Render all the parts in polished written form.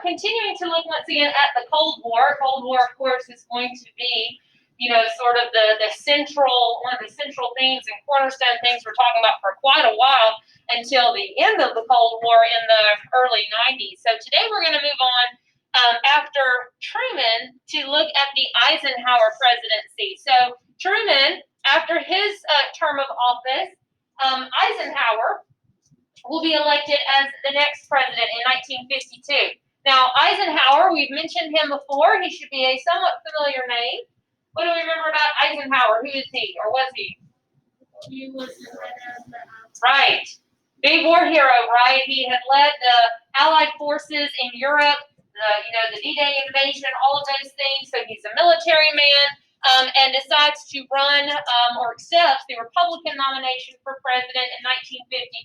continuing to look once again at the Cold War. Cold War, of course, is going to be, sort of one of the central themes and cornerstone things we're talking about for quite a while until the end of the Cold War in the early 90s. So today we're going to move on after Truman to look at the Eisenhower presidency. So Truman, after his term of office, Eisenhower will be elected as the next president in 1952. Now, Eisenhower, we've mentioned him before. He should be a somewhat familiar name. What do we remember about Eisenhower? Who is he, or was he? He was the head of the Right. Big war hero, right? He had led the Allied forces in Europe, the D-Day invasion, all of those things. So he's a military man and decides to run or accepts the Republican nomination for president in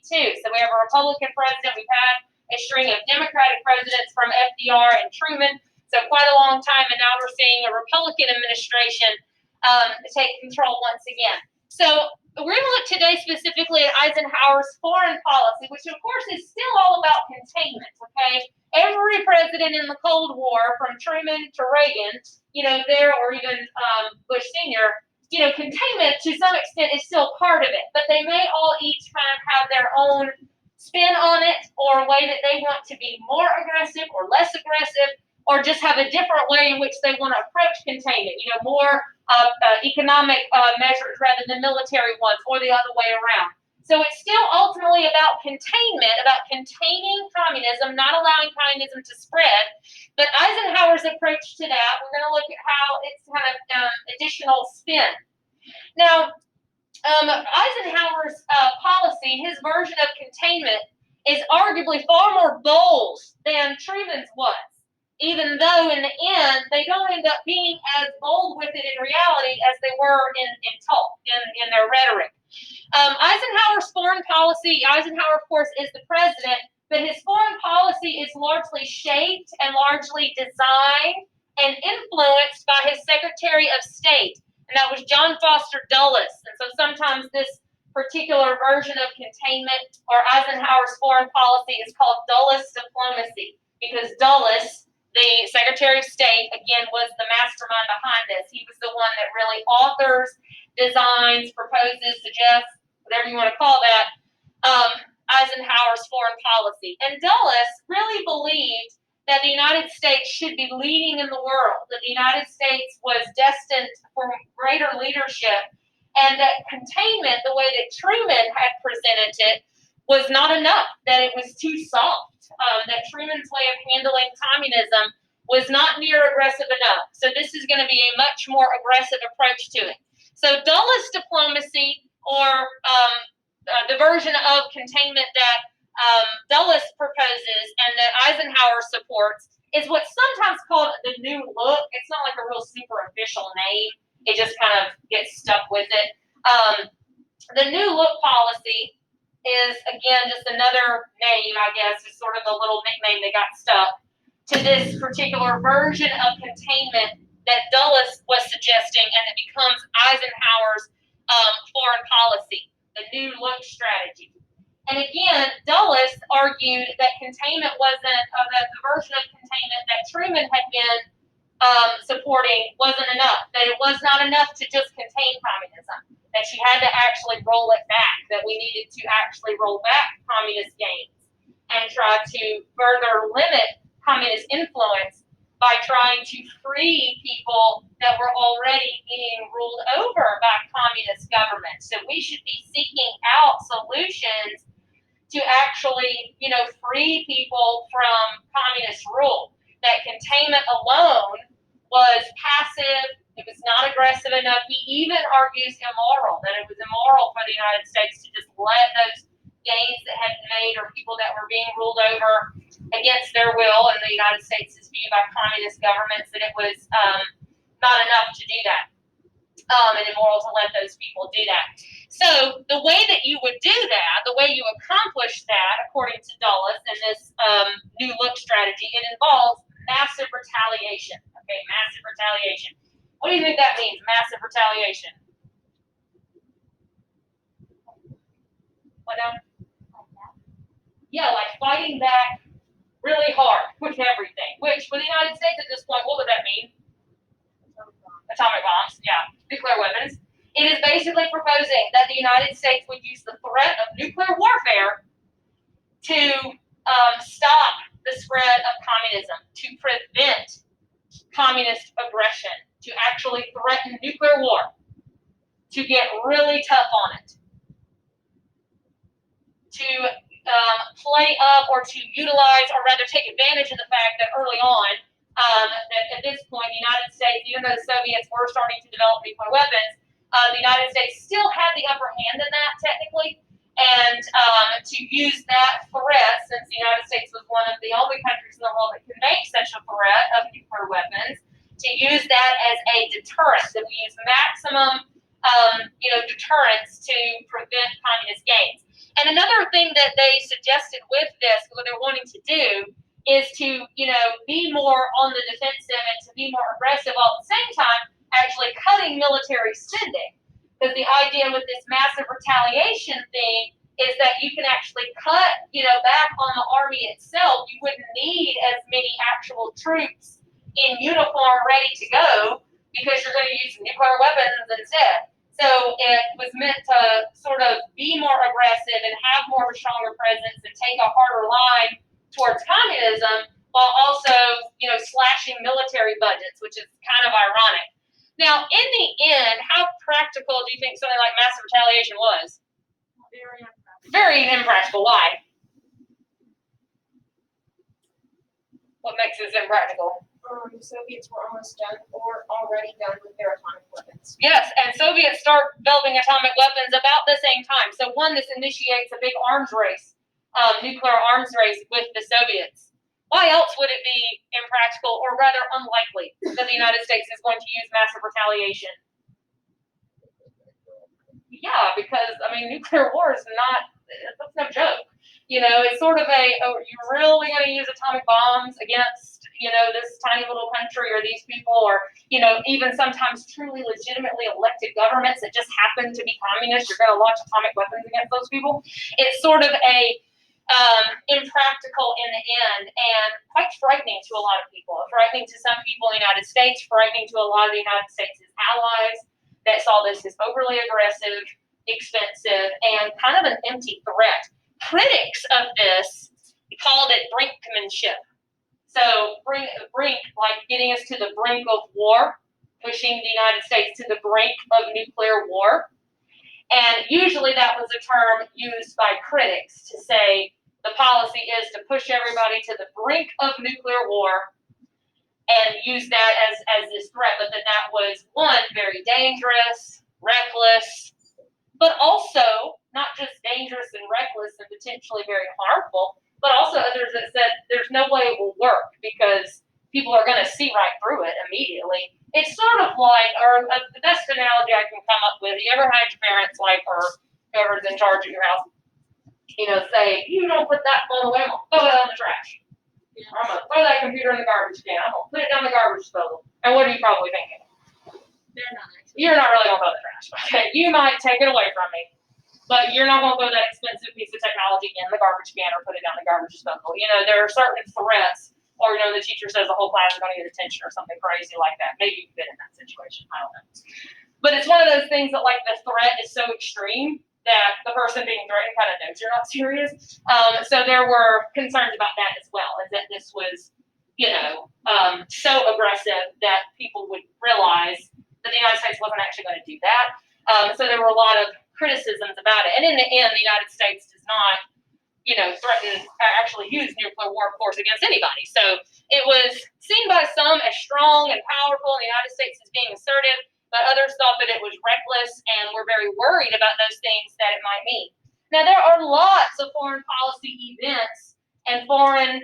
1952. So we have a Republican president. We've had a string of Democratic presidents from FDR and Truman. So quite a long time, and now we're seeing a Republican administration take control once again. So we're going to look today specifically at Eisenhower's foreign policy, which of course is still all about containment, okay? Every president in the Cold War, from Truman to Reagan, or even Bush Sr., containment to some extent is still part of it, but they may all each kind of have their own spin on it, or a way that they want to be more aggressive or less aggressive, or just have a different way in which they want to approach containment, more economic measures rather than military ones, or the other way around. So it's still ultimately about containment, about containing communism, not allowing communism to spread. But Eisenhower's approach to that, we're going to look at how it's kind of additional spin. Now, Eisenhower's policy, his version of containment, is arguably far more bold than Truman's was. Even though in the end, they don't end up being as bold with it in reality as they were in talk, in their rhetoric. Eisenhower's foreign policy, Eisenhower, of course, is the president, but his foreign policy is largely shaped and largely designed and influenced by his Secretary of State, and that was John Foster Dulles. And so sometimes this particular version of containment or Eisenhower's foreign policy is called Dulles diplomacy, because Dulles, the Secretary of State, again, was the mastermind behind this. He was the one that really authors, designs, proposes, suggests, whatever you want to call that, Eisenhower's foreign policy. And Dulles really believed that the United States should be leading in the world, that the United States was destined for greater leadership, and that containment, the way that Truman had presented it, was not enough, that it was too soft. That Truman's way of handling communism was not near aggressive enough. So this is going to be a much more aggressive approach to it. So Dulles diplomacy, or the version of containment that Dulles proposes and that Eisenhower supports, is what's sometimes called the New Look. It's not like a real super official name. It just kind of gets stuck with it. The New Look policy is, again, just another name, I guess, just sort of a little nickname that got stuck to this particular version of containment that Dulles was suggesting, and it becomes Eisenhower's foreign policy, the New Look strategy. And again, Dulles argued that containment wasn't, that the version of containment that Truman had been supporting wasn't enough, that it was not enough to just contain communism, that you had to actually roll it back, that we needed to actually roll back communist gains and try to further limit communist influence by trying to free people that were already being ruled over by communist governments. So we should be seeking out solutions to actually, free people from communist rule. That containment alone was passive. It was not aggressive enough. He even argues immoral, that it was immoral for the United States to just let those gains that had been made, or people that were being ruled over against their will in the United States' view by communist governments, that it was not enough to do that, and immoral to let those people do that. So the way that you would do that, the way you accomplish that, according to Dulles in this New Look strategy, it involves massive retaliation. Okay, massive retaliation. What do you think that means, massive retaliation? What now? Yeah, like fighting back really hard with everything, which for the United States at this point, what would that mean? Atomic bombs, yeah, nuclear weapons. It is basically proposing that the United States would use the threat of nuclear warfare to stop the spread of communism, to prevent communist aggression, to actually threaten nuclear war, to get really tough on it, to play up or to utilize or rather take advantage of the fact that early on, that at this point, the United States, even though the Soviets were starting to develop nuclear weapons, the United States still had the upper hand in that technically, and to use that threat, since the United States was one of the only countries in the world that could make such a threat of nuclear weapons, to use that as a deterrent, that we use maximum deterrence to prevent communist gains. And another thing that they suggested with this, what they're wanting to do, is to, be more on the defensive and to be more aggressive, while at the same time actually cutting military spending. Because the idea with this massive retaliation thing is that you can actually cut, back on the army itself. You wouldn't need as many actual troops in uniform ready to go because you're going to use nuclear weapons instead. So it was meant to sort of be more aggressive and have more of a stronger presence and take a harder line towards communism while also, slashing military budgets, which is kind of ironic. Now, in the end, how practical do you think something like massive retaliation was? Very impractical. Very impractical. Why? What makes this impractical? The Soviets were almost done or already done with their atomic weapons. Yes, and Soviets start developing atomic weapons about the same time. So one, this initiates a big arms race, nuclear arms race with the Soviets. Why else would it be impractical or rather unlikely that the United States is going to use massive retaliation? Yeah, because, nuclear war is that's no joke. It's sort of you're really going to use atomic bombs against, this tiny little country or these people or, even sometimes truly legitimately elected governments that just happen to be communist. You're going to launch atomic weapons against those people. It's sort of impractical in the end and quite frightening to a lot of people. Frightening to some people in the United States, frightening to a lot of the United States' allies that saw this as overly aggressive, expensive, and kind of an empty threat. Critics of this called it brinkmanship. So brink, like getting us to the brink of war, pushing the United States to the brink of nuclear war. And usually that was a term used by critics to say the policy is to push everybody to the brink of nuclear war and use that as this threat, but that was, one, very dangerous, reckless, but also not just dangerous and reckless and potentially very harmful, but also others that said there's no way it will work because people are going to see right through it immediately. It's sort of like, or the best analogy I can come up with, you ever had your parents, or whoever's in charge of your house, say, you don't put that phone away, I'm going to throw it on the trash. Yeah. Or I'm going to throw that computer in the garbage can. I'm going to put it down the garbage disposal. And what are you probably thinking? They're not actually. You're not really going to throw the trash. Okay, you might take it away from me, but you're not going to throw that expensive piece of technology in the garbage can or put it down the garbage disposal. There are certain threats, or the teacher says the whole class is going to get attention or something crazy like that. Maybe you've been in that situation. I don't know. But it's one of those things that, like, the threat is so extreme that the person being threatened kind of knows you're not serious. So there were concerns about that as well, is that this was, so aggressive that people would realize that the United States wasn't actually going to do that. So there were a lot of criticisms about it. And in the end, the United States does not, threaten, actually use nuclear war, of course, against anybody. So it was seen by some as strong and powerful, and the United States as being assertive, but others thought that it was reckless and were very worried about those things that it might mean. Now, there are lots of foreign policy events and foreign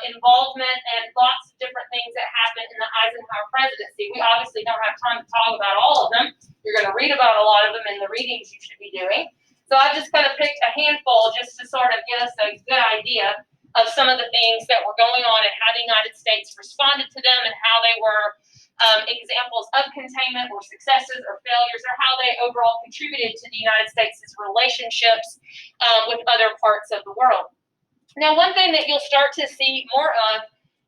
involvement and lots of different things that happened in the Eisenhower presidency. We obviously don't have time to talk about all of them. You're going to read about a lot of them in the readings you should be doing. So I just kind of picked a handful just to sort of get us a good idea of some of the things that were going on and how the United States responded to them and how they were examples of containment or successes or failures, or how they overall contributed to the United States' relationships with other parts of the world. Now, one thing that you'll start to see more of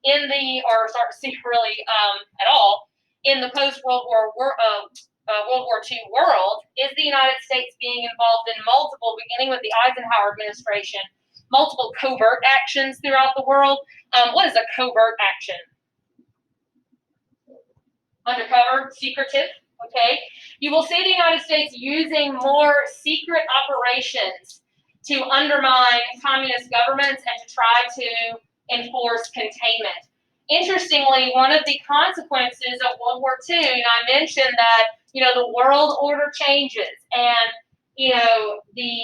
or start to see really at all in the post-World World War II world is the United States being involved in multiple, beginning with the Eisenhower administration, multiple covert actions throughout the world. What is a covert action? Undercover, secretive, okay? You will see the United States using more secret operations to undermine communist governments and to try to enforce containment. Interestingly, one of the consequences of World War II, I mentioned that, the world order changes and, the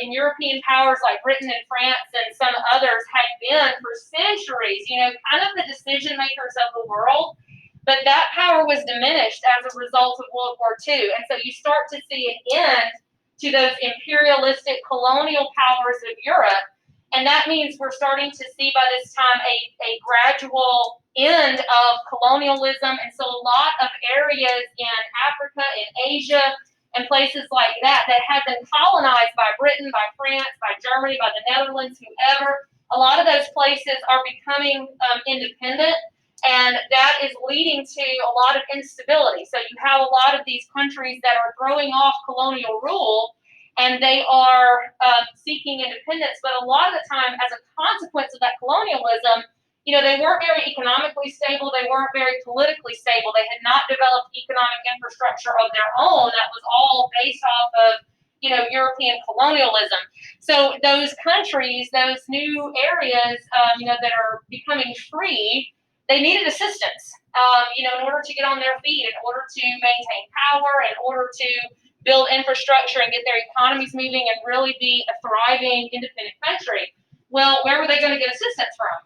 European powers like Britain and France and some others had been for centuries, kind of the decision makers of the world. But that power was diminished as a result of World War II. And so you start to see an end to those imperialistic colonial powers of Europe. And that means we're starting to see by this time a gradual end of colonialism. And so a lot of areas in Africa, in Asia, and places like that had been colonized by Britain, by France, by Germany, by the Netherlands, whoever, a lot of those places are becoming independent. And that is leading to a lot of instability. So you have a lot of these countries that are throwing off colonial rule and they are seeking independence. But a lot of the time, as a consequence of that colonialism, they weren't very economically stable. They weren't very politically stable. They had not developed economic infrastructure of their own that was all based off of, European colonialism. So those countries, those new areas, that are becoming free, they needed assistance, in order to get on their feet, in order to maintain power, in order to build infrastructure and get their economies moving and really be a thriving, independent country. Well, where were they going to get assistance from?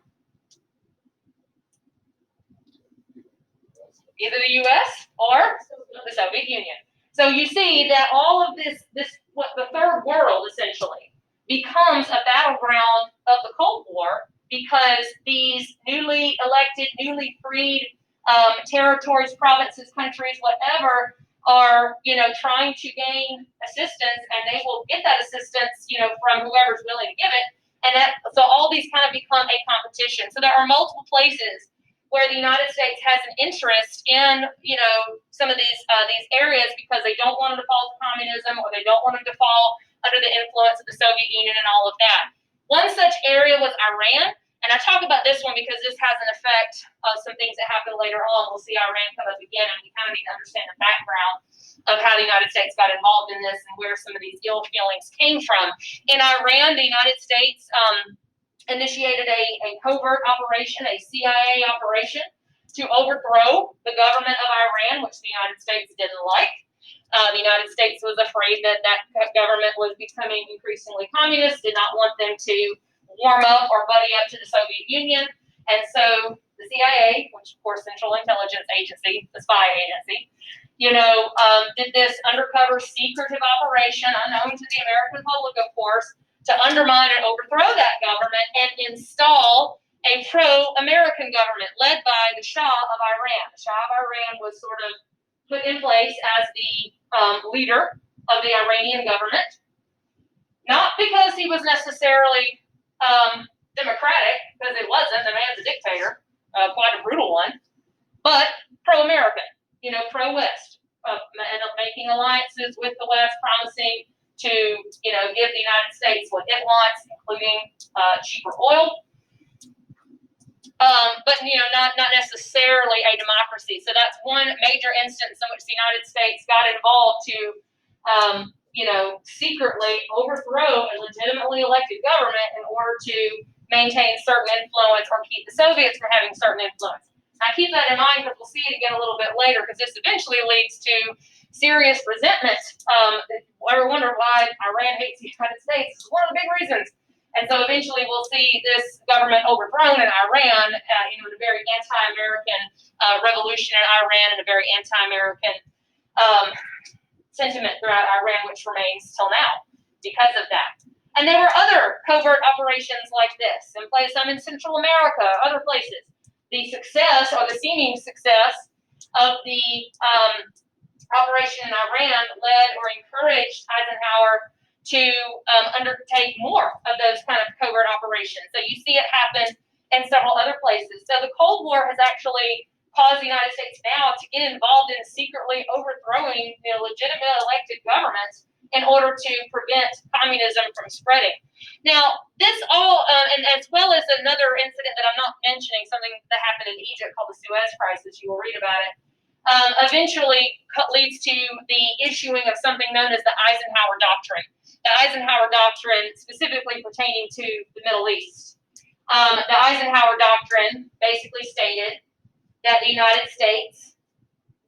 Either the U.S. or the Soviet Union. So you see that all of this, what the third world essentially becomes a battleground of the Cold War, because these newly elected, newly freed territories, provinces, countries, whatever, are trying to gain assistance, and they will get that assistance from whoever's willing to give it, and so all these kind of become a competition. So there are multiple places where the United States has an interest in some of these areas because they don't want them to fall to communism, or they don't want them to fall under the influence of the Soviet Union and all of that. One such area was Iran. And I talk about this one because this has an effect of some things that happen later on. We'll see Iran come up again, and we kind of need to understand the background of how the United States got involved in this and where some of these ill feelings came from. In Iran, the United States initiated a covert operation, a CIA operation, to overthrow the government of Iran, which the United States didn't like. The United States was afraid that government was becoming increasingly communist, did not want them to warm up or buddy up to the Soviet Union. And so the CIA, which of course Central Intelligence Agency, the spy agency, did this undercover secretive operation unknown to the American public, of course, to undermine and overthrow that government and install a pro-American government led by the Shah of Iran. The Shah of Iran was sort of put in place as the leader of the Iranian government, not because he was necessarily democratic, because it wasn't. The man's a dictator, quite a brutal one, but pro-American, pro-West, end up making alliances with the West, promising to, give the United States what it wants, including cheaper oil. But not necessarily a democracy. So that's one major instance in which the United States got involved to secretly overthrow a legitimately elected government in order to maintain certain influence or keep the Soviets from having certain influence. Now keep that in mind, because we'll see it again a little bit later, because this eventually leads to serious resentment. Ever wonder why Iran hates the United States? It's one of the big reasons. And so eventually we'll see this government overthrown in Iran, in a very anti-American revolution in Iran, and a very anti-American sentiment throughout Iran, which remains till now because of that. And there were other covert operations like this in place, some in Central America, other places. The success, or the seeming success, of the operation in Iran led or encouraged Eisenhower to undertake more of those kind of covert operations. So you see it happen in several other places. So the Cold War has actually caused the United States now to get involved in secretly overthrowing legitimate elected governments in order to prevent communism from spreading. Now, this all, and as well as another incident that I'm not mentioning, something that happened in Egypt called the Suez Crisis, you will read about it, eventually leads to the issuing of something known as the Eisenhower Doctrine. The Eisenhower Doctrine specifically pertaining to the Middle East. The Eisenhower Doctrine basically stated that the United States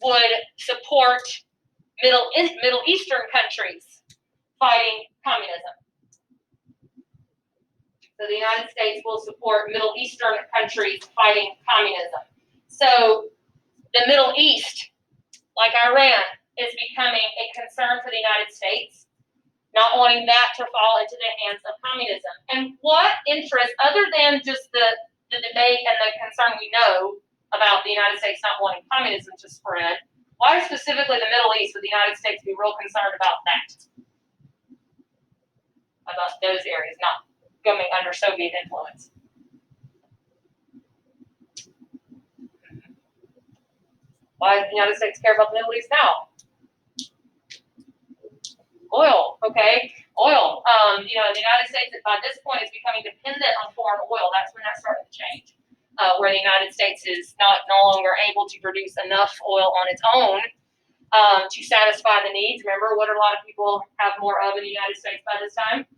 would support Middle Eastern countries fighting communism. So the United States will support Middle Eastern countries fighting communism. So the Middle East, like Iran, is becoming a concern for the United States, not wanting that to fall into the hands of communism. And what interest, other than just the debate and the concern we know about the United States not wanting communism to spread, why specifically the Middle East would the United States be real concerned about that? About those areas not coming under Soviet influence? Why does the United States care about the Middle East now? Oil, okay? Oil. The United States by this point is becoming dependent on foreign oil. That's when that started to change. Where the United States is no longer able to produce enough oil on its own to satisfy the needs. Remember, what do a lot of people have more of in the United States by this time?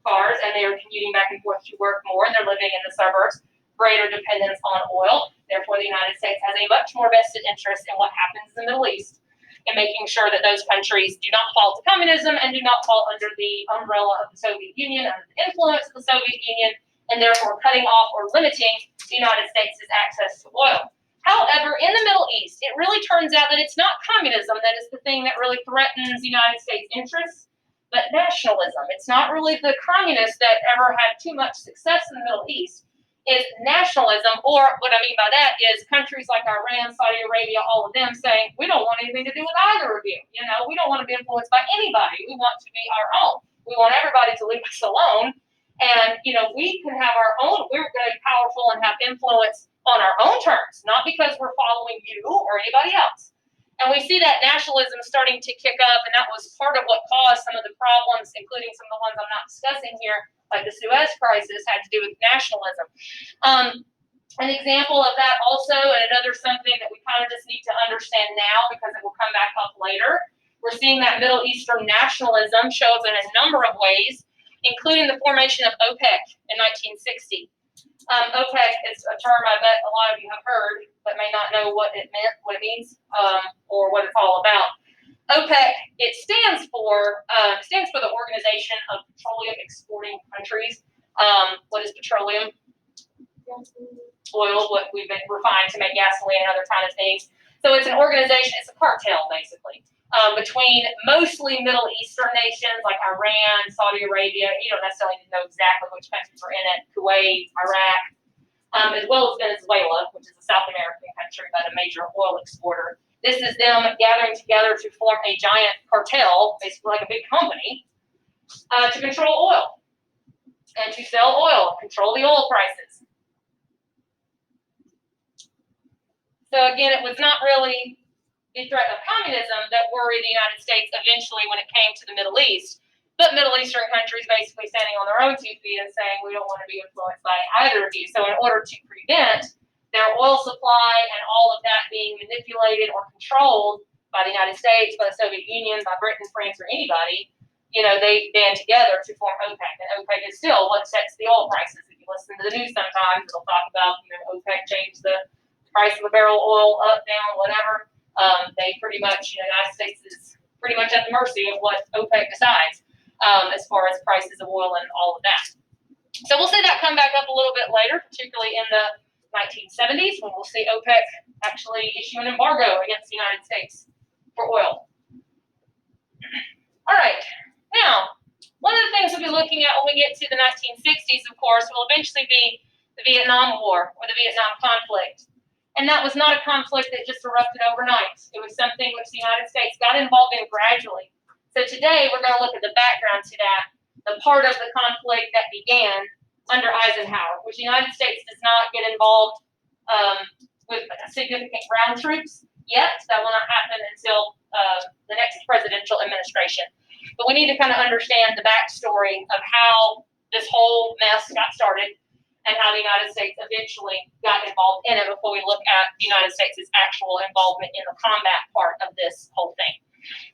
Cars, and they are commuting back and forth to work more, and they're living in the suburbs. Greater dependence on oil. Therefore, the United States has a much more vested interest in what happens in the Middle East and making sure that those countries do not fall to communism and do not fall under the umbrella of the Soviet Union, under the influence of the Soviet Union, and therefore cutting off or limiting the United States' access to oil. However, in the Middle East, it really turns out that it's not communism that is the thing that really threatens the United States' interests, but nationalism. It's not really the communists that ever had too much success in the Middle East. Is nationalism, or what I mean by that is countries like Iran, Saudi Arabia, all of them saying, we don't want anything to do with either of you. We don't want to be influenced by anybody. We want to be our own. We want everybody to leave us alone. And, we can have our own, we're going to be powerful and have influence on our own terms, not because we're following you or anybody else. And we see that nationalism starting to kick up, and that was part of what caused some of the problems, including some of the ones I'm not discussing here, like the Suez Crisis, had to do with nationalism. An example of that also, and another something that we kind of just need to understand now because it will come back up later, we're seeing that Middle Eastern nationalism show up in a number of ways, including the formation of OPEC in 1960. OPEC is a term I bet a lot of you have heard, but may not know what it means, or what it's all about. OPEC, it stands for the Organization of Petroleum Exporting Countries. What is petroleum? Oil, what we've been refined to make gasoline and other kind of things. So it's an organization, it's a cartel basically, between mostly Middle Eastern nations like Iran, Saudi Arabia. You don't necessarily know exactly which countries are in it, Kuwait, Iraq, as well as Venezuela, which is a South American country but a major oil exporter. This is them gathering together to form a giant cartel, basically like a big company, to control oil and to sell oil, control the oil prices. So again, it was not really the threat of communism that worried the United States eventually when it came to the Middle East, but Middle Eastern countries basically standing on their own 2 feet and saying, we don't want to be influenced by either of you. So in order to prevent their oil supply and all of that being manipulated or controlled by the United States, by the Soviet Union, by Britain, France, or anybody, they band together to form OPEC. And OPEC is still what sets the oil prices. If you listen to the news sometimes, it'll talk about, OPEC changed the price of a barrel of oil up, down, whatever. They pretty much, the United States is pretty much at the mercy of what OPEC decides as far as prices of oil and all of that. So we'll see that come back up a little bit later, particularly in the 1970s, when we'll see OPEC actually issue an embargo against the United States for oil. All right. Now, one of the things we'll be looking at when we get to the 1960s, of course, will eventually be the Vietnam War or the Vietnam conflict. And that was not a conflict that just erupted overnight. It was something which the United States got involved in gradually. So today we're going to look at the background to that the part of the conflict that began under Eisenhower, which the United States does not get involved with significant ground troops yet. That will not happen until the next presidential administration. But we need to kind of understand the backstory of how this whole mess got started and how the United States eventually got involved in it before we look at the United States' actual involvement in the combat part of this whole thing.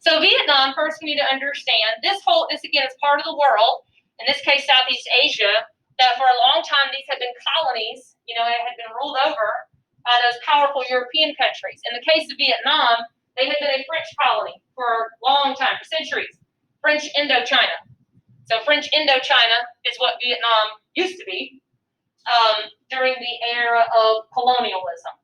So Vietnam, first we need to understand this again is part of the world, in this case Southeast Asia, that for a long time these had been colonies, it had been ruled over by those powerful European countries. In the case of Vietnam, they had been a French colony for a long time, for centuries, French Indochina. So French Indochina is what Vietnam used to be during the era of colonialism.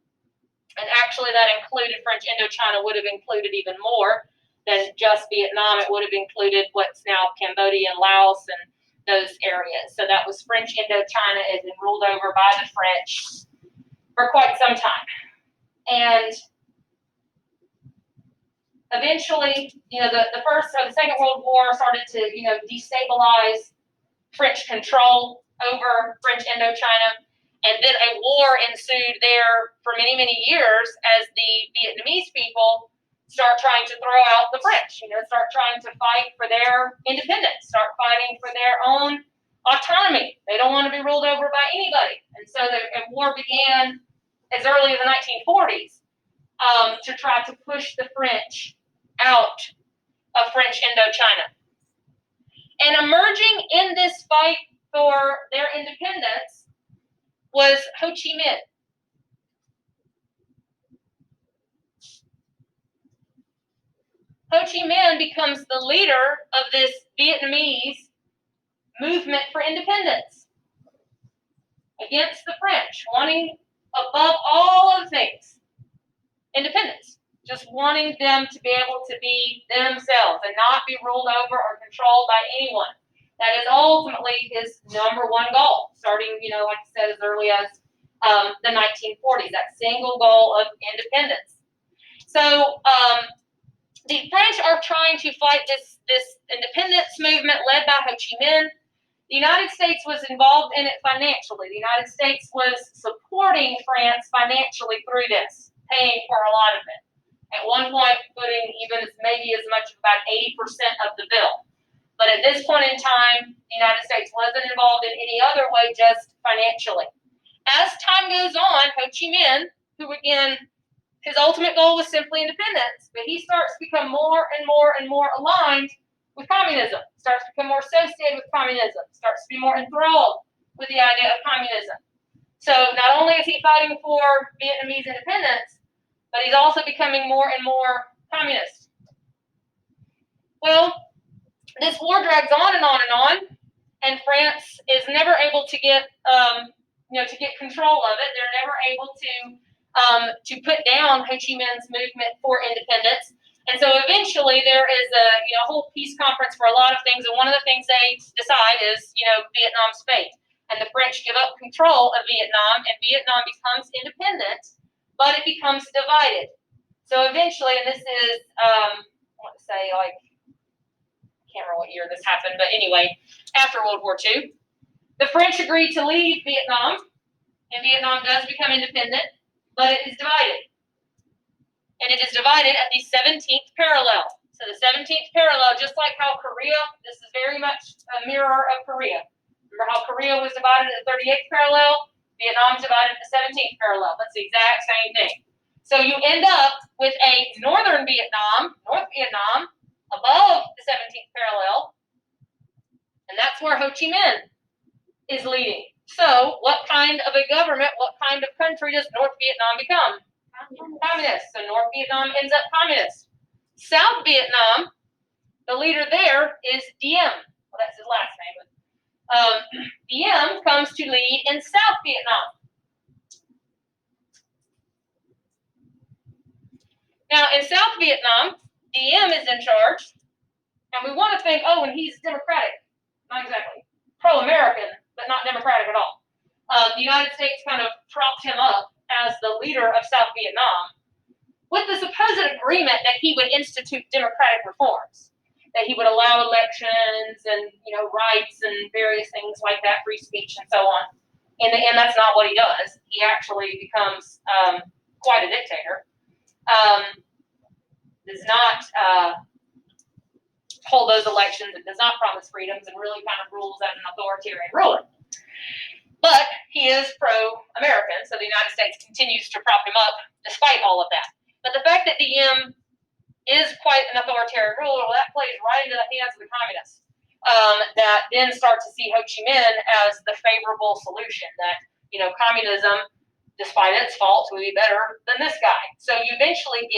And actually that included, French Indochina would have included even more than just Vietnam. It would have included what's now Cambodia and Laos and those areas. So that was French Indochina. It had been ruled over by the French for quite some time. And eventually, the Second World War started to, destabilize French control over French Indochina. And then a war ensued there for many, many years as the Vietnamese people start trying to throw out the French, start trying to fight for their independence, start fighting for their own autonomy. They don't want to be ruled over by anybody. And so a war began as early as the 1940s to try to push the French out of French Indochina. And emerging in this fight for their independence was Ho Chi Minh. Ho Chi Minh becomes the leader of this Vietnamese movement for independence against the French, wanting above all other things independence, just wanting them to be able to be themselves and not be ruled over or controlled by anyone. That is ultimately his number one goal, starting, like I said, as early as the 1940s, that single goal of independence. So the French are trying to fight this independence movement led by Ho Chi Minh. The United States was involved in it financially. The United States was supporting France financially through this, paying for a lot of it. At one point, putting maybe as much as about 80% of the bill. But at this point in time, the United States wasn't involved in any other way, just financially. As time goes on, Ho Chi Minh, who again, his ultimate goal was simply independence, but he starts to become more and more and more aligned with communism, starts to become more associated with communism, starts to be more enthralled with the idea of communism. So not only is he fighting for Vietnamese independence, but he's also becoming more and more communist. Well, this war drags on and on and on, and France is never able to get, to get control of it. They're never able to put down Ho Chi Minh's movement for independence. And so eventually there is a whole peace conference for a lot of things, and one of the things they decide is Vietnam's fate. And the French give up control of Vietnam, and Vietnam becomes independent, but it becomes divided. So eventually, and this is I want to say I can't remember what year this happened, but anyway, after World War II, the French agreed to leave Vietnam, and Vietnam does become independent, but it is divided. And it is divided at the 17th parallel. So the 17th parallel, just like how Korea, this is very much a mirror of Korea. Remember how Korea was divided at the 38th parallel? Vietnam is divided at the 17th parallel. That's the exact same thing. So you end up with a northern Vietnam, North Vietnam, above the 17th parallel, and that's where Ho Chi Minh is leading. So what kind of a government, what kind of country does North Vietnam become? Communist. So North Vietnam ends up communist. South Vietnam, the leader there is Diem. Well, that's his last name. Diem comes to lead in South Vietnam. Now, in South Vietnam, Diem is in charge, and we want to think, and he's Democratic. Not exactly. Pro-American, but not Democratic at all. The United States kind of propped him up as the leader of South Vietnam with the supposed agreement that he would institute democratic reforms. that he would allow elections and, rights and various things like that, free speech and so on. In the end, that's not what he does. He actually becomes quite a dictator. Does not hold those elections and does not promise freedoms and really kind of rules as an authoritarian ruler. But he is pro-American, so the United States continues to prop him up despite all of that. But the fact that Diem is quite an authoritarian ruler, well, that plays right into the hands of the communists that then start to see Ho Chi Minh as the favorable solution, that, communism, despite its faults, would be better than this guy. So you eventually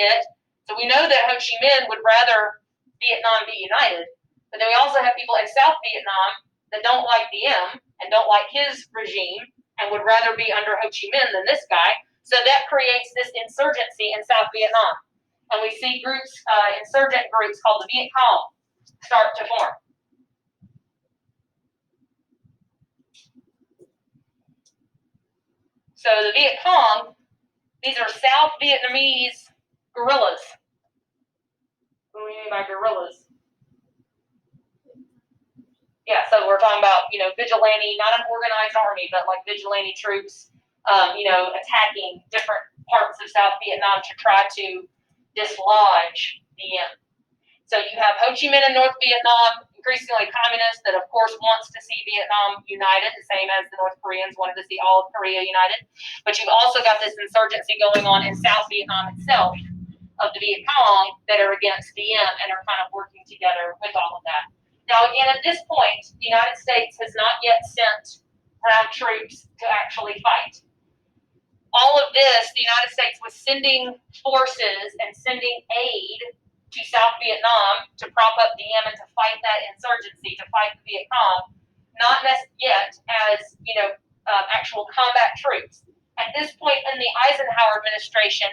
so we know that Ho Chi Minh would rather Vietnam be united, but then we also have people in South Vietnam that don't like Diem and don't like his regime and would rather be under Ho Chi Minh than this guy. So that creates this insurgency in South Vietnam. And we see groups, insurgent groups called the Viet Cong, start to form. So the Viet Cong, these are South Vietnamese guerrillas. What do we mean by guerrillas? Yeah, so we're talking about, vigilante, not an organized army, but like vigilante troops, attacking different parts of South Vietnam to try to dislodge Diem. So you have Ho Chi Minh in North Vietnam, increasingly communist, that of course wants to see Vietnam united, the same as the North Koreans wanted to see all of Korea united. But you've also got this insurgency going on in South Vietnam itself of the Viet Cong that are against Diem and are kind of working together with all of that. Now, again, at this point, the United States has not yet sent ground troops to actually fight. All of this, the United States was sending forces and sending aid to South Vietnam to prop up Diem and to fight that insurgency, to fight the Viet Cong, not yet as, actual combat troops. At this point in the Eisenhower administration,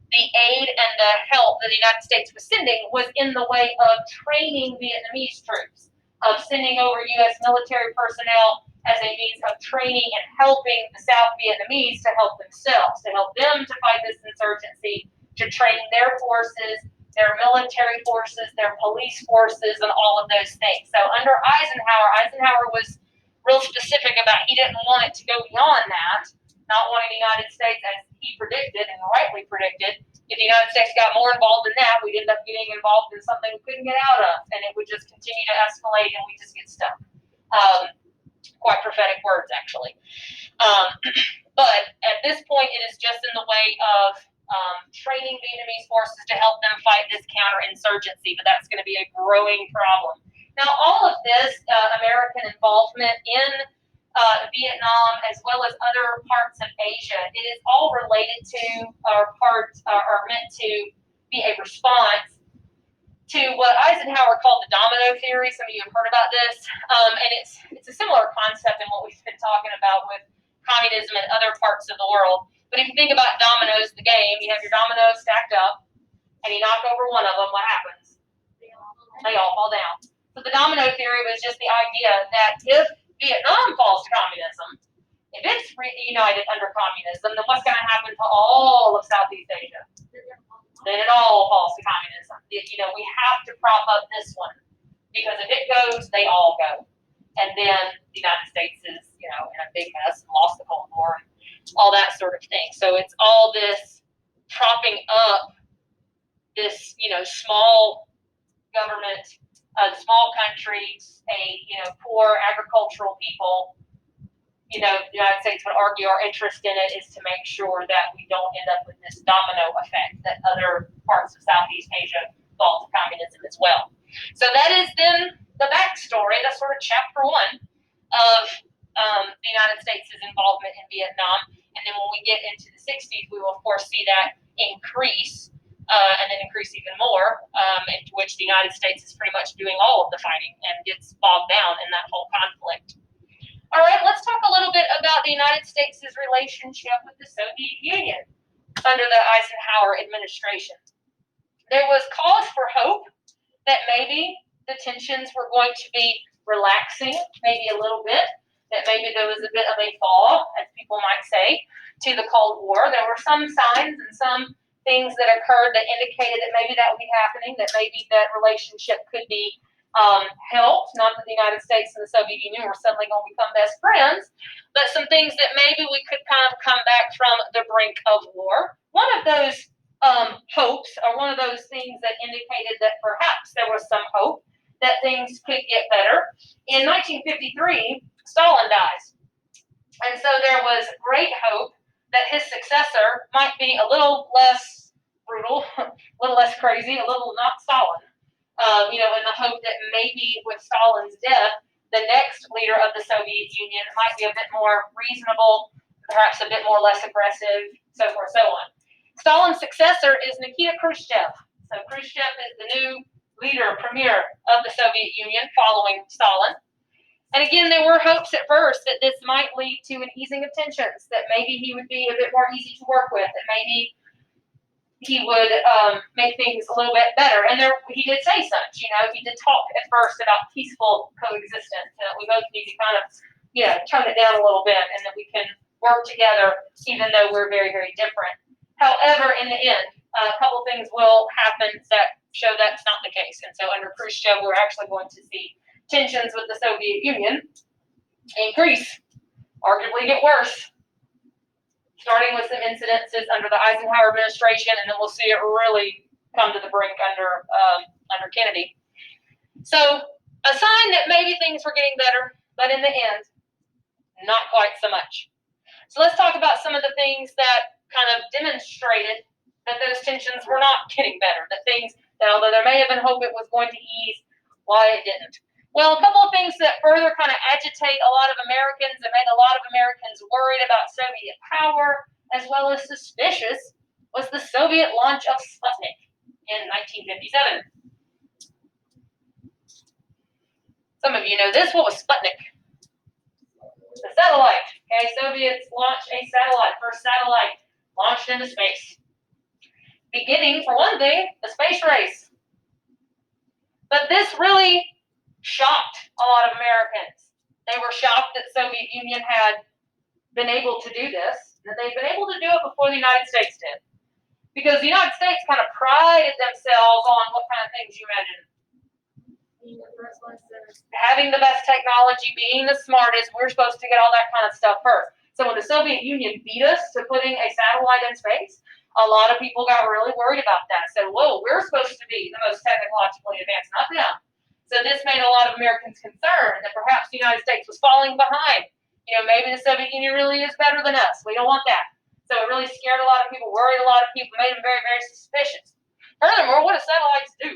the aid and the help that the United States was sending was in the way of training Vietnamese troops, of sending over U.S. military personnel as a means of training and helping the South Vietnamese to help themselves, to help them to fight this insurgency, to train their forces, their military forces, their police forces, and all of those things. So under Eisenhower was real specific about he didn't want it to go beyond that, not wanting the United States, as he predicted and rightly predicted, if the United States got more involved in that, we'd end up getting involved in something we couldn't get out of, and it would just continue to escalate and we just get stuck. Quite prophetic words, actually. But at this point, it is just in the way of training Vietnamese forces to help them fight this counterinsurgency, but that's going to be a growing problem. Now, all of this American involvement in Vietnam, as well as other parts of Asia, it is all related to, or meant to be a response to what Eisenhower called the domino theory. Some of you have heard about this, and it's a similar concept in what we've been talking about with communism in other parts of the world. But if you think about dominoes, the game, you have your dominoes stacked up, and you knock over one of them, what happens? They all fall down. So the domino theory was just the idea that if Vietnam falls to communism, if it's reunited under communism, then what's going to happen to all of Southeast Asia? Then it all falls to communism. We have to prop up this one, because if it goes, they all go. And then the United States is, in a big mess and lost the Cold War and all that sort of thing. So it's all this propping up this, small government, small countries, poor agricultural people. The United States would argue our interest in it is to make sure that we don't end up with this domino effect, that other parts of Southeast Asia fall to communism as well. So that is then the backstory. That's sort of chapter one of the United States' involvement in Vietnam. And then when we get into the 60s, we will, of course, see that increase, and then increase even more, into which the United States is pretty much doing all of the fighting and gets bogged down in that whole conflict. All right, let's talk a little bit about the United States' relationship with the Soviet Union under the Eisenhower administration. There was cause for hope that maybe the tensions were going to be relaxing, maybe a little bit, that maybe there was a bit of a thaw, as people might say, to the Cold War. There were some signs and some things that occurred that indicated that maybe that would be happening, that maybe that relationship could be helped. Not that the United States and the Soviet Union were suddenly going to become best friends, but some things that maybe we could kind of come back from the brink of war. One of those hopes, or one of those things that indicated that perhaps there was some hope that things could get better. In 1953, Stalin dies. And so there was great hope that his successor might be a little less brutal, a little less crazy, a little not Stalin. In the hope that maybe with Stalin's death, the next leader of the Soviet Union might be a bit more reasonable, perhaps a bit more less aggressive, so forth, so on. Stalin's successor is Nikita Khrushchev. So Khrushchev is the new leader, premier of the Soviet Union following Stalin. And again, there were hopes at first that this might lead to an easing of tensions, that maybe he would be a bit more easy to work with, that maybe he would make things a little bit better. And he did say such, he did talk at first about peaceful coexistence, and that we both need to kind of, tone it down a little bit, and that we can work together even though we're very, very different. However, in the end, a couple things will happen that show that's not the case. And so under Khrushchev, we're actually going to see tensions with the Soviet Union increase, arguably get worse, starting with some incidences under the Eisenhower administration, and then we'll see it really come to the brink under Kennedy. So a sign that maybe things were getting better, but in the end, not quite so much. So let's talk about some of the things that kind of demonstrated that those tensions were not getting better, that although there may have been hope it was going to ease, why it didn't. Well, a couple of things that further kind of agitate a lot of Americans and made a lot of Americans worried about Soviet power, as well as suspicious, was the Soviet launch of Sputnik in 1957. Some of you know this. What was Sputnik? The satellite. Okay, Soviets launched a satellite, first satellite launched into space. Beginning, for one thing, the space race. But this really shocked a lot of Americans. They were shocked that the Soviet Union had been able to do this, that they'd been able to do it before the United States did. Because the United States kind of prided themselves on what kind of things you imagine. Having the best technology, being the smartest, we're supposed to get all that kind of stuff first. So when the Soviet Union beat us to putting a satellite in space, a lot of people got really worried about that. Said, whoa, we're supposed to be the most technologically advanced, not them. So this made a lot of Americans concerned that perhaps the United States was falling behind. Maybe the Soviet Union really is better than us. We don't want that. So it really scared a lot of people, worried a lot of people, made them very, very suspicious. Furthermore, what do satellites do?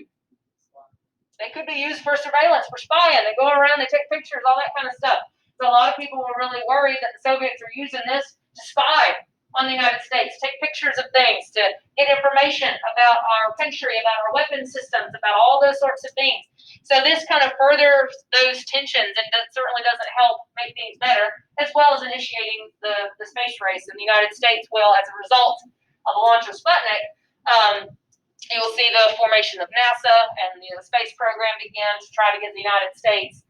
They could be used for surveillance, for spying. They go around, they take pictures, all that kind of stuff. So a lot of people were really worried that the Soviets were using this to spy on the United States, take pictures of things, to get information about our country, about our weapon systems, about all those sorts of things. So this kind of furthers those tensions, and that certainly doesn't help make things better, as well as initiating the space race. And the United States will, as a result of the launch of Sputnik, you will see the formation of NASA, and the space program began to try to get the United States,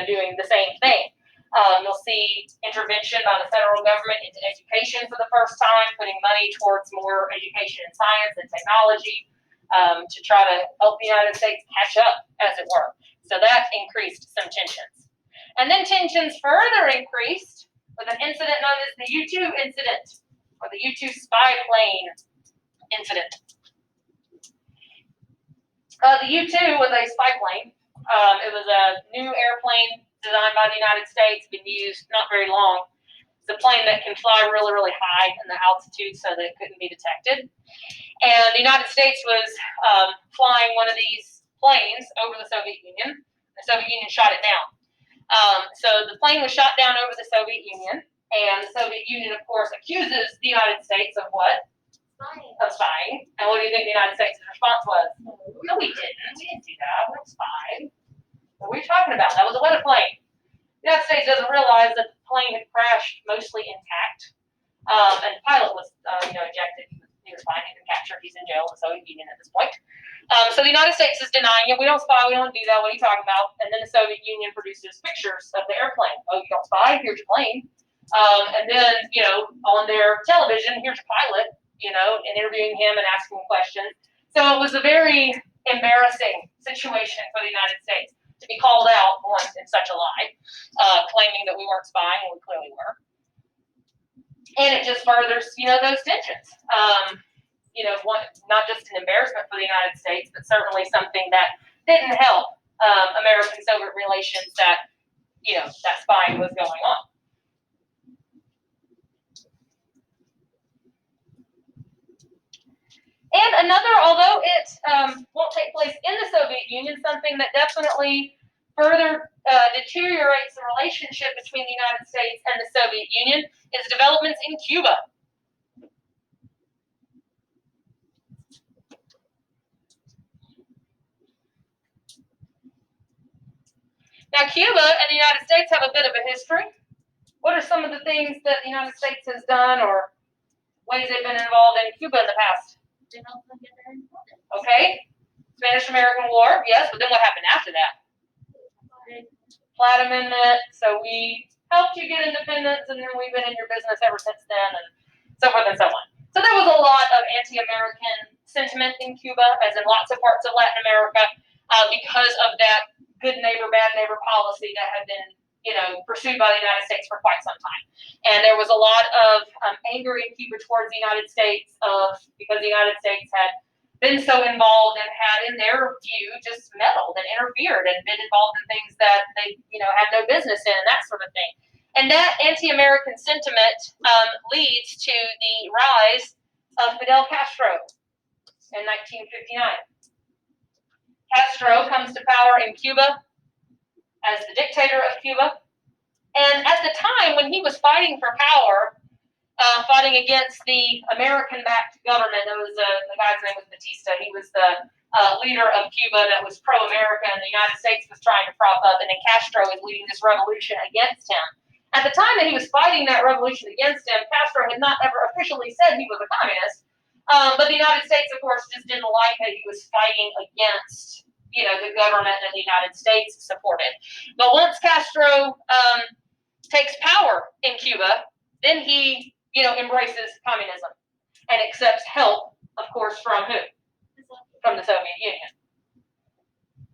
doing the same thing. You'll see intervention by the federal government into education for the first time, putting money towards more education in science and technology to try to help the United States catch up, as it were. So that increased some tensions. And then tensions further increased with an incident known as the U-2 incident, or the U-2 spy plane incident. The U-2 was a spy plane. It was a new airplane designed by the United States, been used not very long. It's a plane that can fly really, really high in the altitude so that it couldn't be detected. And the United States was flying one of these planes over the Soviet Union. The Soviet Union shot it down. So the plane was shot down over the Soviet Union, and the Soviet Union, of course, accuses the United States of what? Spying. Of spying. And what do you think the United States' response was? No, we didn't. We didn't do that. We didn't spy. What were you talking about? That was a weather plane. The United States doesn't realize that the plane had crashed mostly intact, and the pilot was, ejected. He was fine. He's been captured. He's in jail in the Soviet Union at this point. So the United States is denying it. We don't spy. We don't do that. What are you talking about? And then the Soviet Union produces pictures of the airplane. Oh, you don't spy? Here's your plane. And then, on their television, here's your pilot, and interviewing him and asking him questions. So it was a very embarrassing situation for the United States to be called out on in such a lie, claiming that we weren't spying when we clearly were. And it just furthers, those tensions. Not just an embarrassment for the United States, but certainly something that didn't help American-Soviet relations that, that spying was going on. And another, although it won't take place in the Soviet Union, something that definitely further deteriorates the relationship between the United States and the Soviet Union is developments in Cuba. Now, Cuba and the United States have a bit of a history. What are some of the things that the United States has done or ways they've been involved in Cuba in the past? They help them get their independence. Okay. Spanish-American War, yes, but then what happened after that? Platt Amendment, so we helped you get independence, and then we've been in your business ever since then, and so forth and so on. So there was a lot of anti-American sentiment in Cuba, as in lots of parts of Latin America, because of that good neighbor, bad neighbor policy that had been, pursued by the United States for quite some time. And there was a lot of anger in Cuba towards the United States because the United States had been so involved and had, in their view, just meddled and interfered and been involved in things that they, had no business in and that sort of thing. And that anti-American sentiment leads to the rise of Fidel Castro in 1959. Castro comes to power in Cuba as the dictator of Cuba. And at the time when he was fighting for power, fighting against the American-backed government, the guy's name was Batista. He was the leader of Cuba that was pro-America, and the United States was trying to prop up, and then Castro is leading this revolution against him. At the time that he was fighting that revolution against him, Castro had not ever officially said he was a communist, but the United States, of course, just didn't like that he was fighting against, the government that the United States supported. But once Castro takes power in Cuba, then he, embraces communism and accepts help, of course, from who? From the Soviet Union.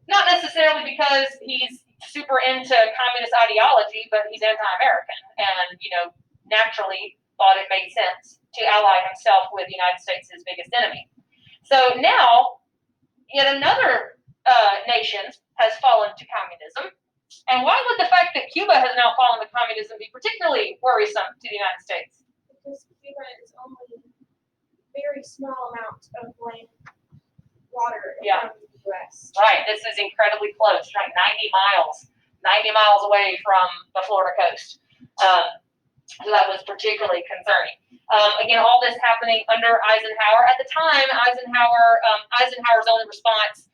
Not necessarily because he's super into communist ideology, but he's anti-American and, naturally thought it made sense to ally himself with the United States' biggest enemy. So now, yet another nation has fallen to communism. And why would the fact that Cuba has now fallen to communism be particularly worrisome to the United States? Because Cuba is only very small amount of land water from the U.S. Right. This is incredibly close, right? 90 miles away from the Florida coast. So that was particularly concerning. Again, all this happening under Eisenhower. At the time, Eisenhower's only response,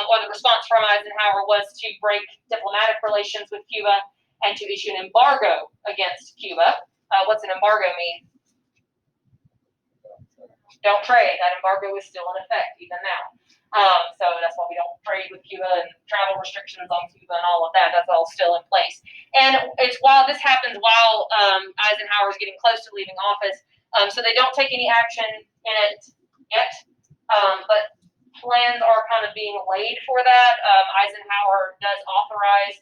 or the response from Eisenhower, was to break diplomatic relations with Cuba and to issue an embargo against Cuba. What's an embargo mean? Don't trade. That embargo is still in effect even now. So that's why we don't trade with Cuba, and travel restrictions on Cuba and all of that. That's all still in place. And it's while this happens while Eisenhower is getting close to leaving office, so they don't take any action in it yet. But plans are kind of being laid for that. Eisenhower does authorize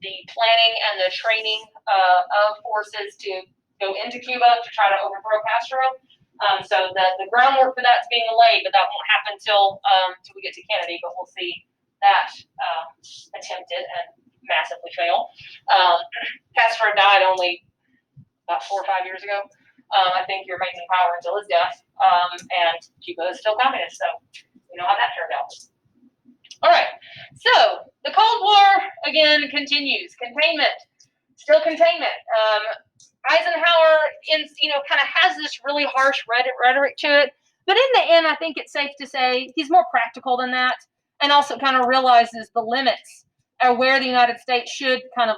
the planning and the training of forces to go into Cuba to try to overthrow Castro. So the groundwork for that's being laid, but that won't happen till we get to Kennedy. But we'll see that attempted and massively fail. Castro died only about 4 or 5 years ago. I think he remains in power until his death, and Cuba is still communist. So you know how that turned out. All right. So the Cold War again continues. Containment, still containment. Eisenhower, kind of has this really harsh rhetoric to it, but in the end, I think it's safe to say he's more practical than that, and also kind of realizes the limits or where the United States should kind of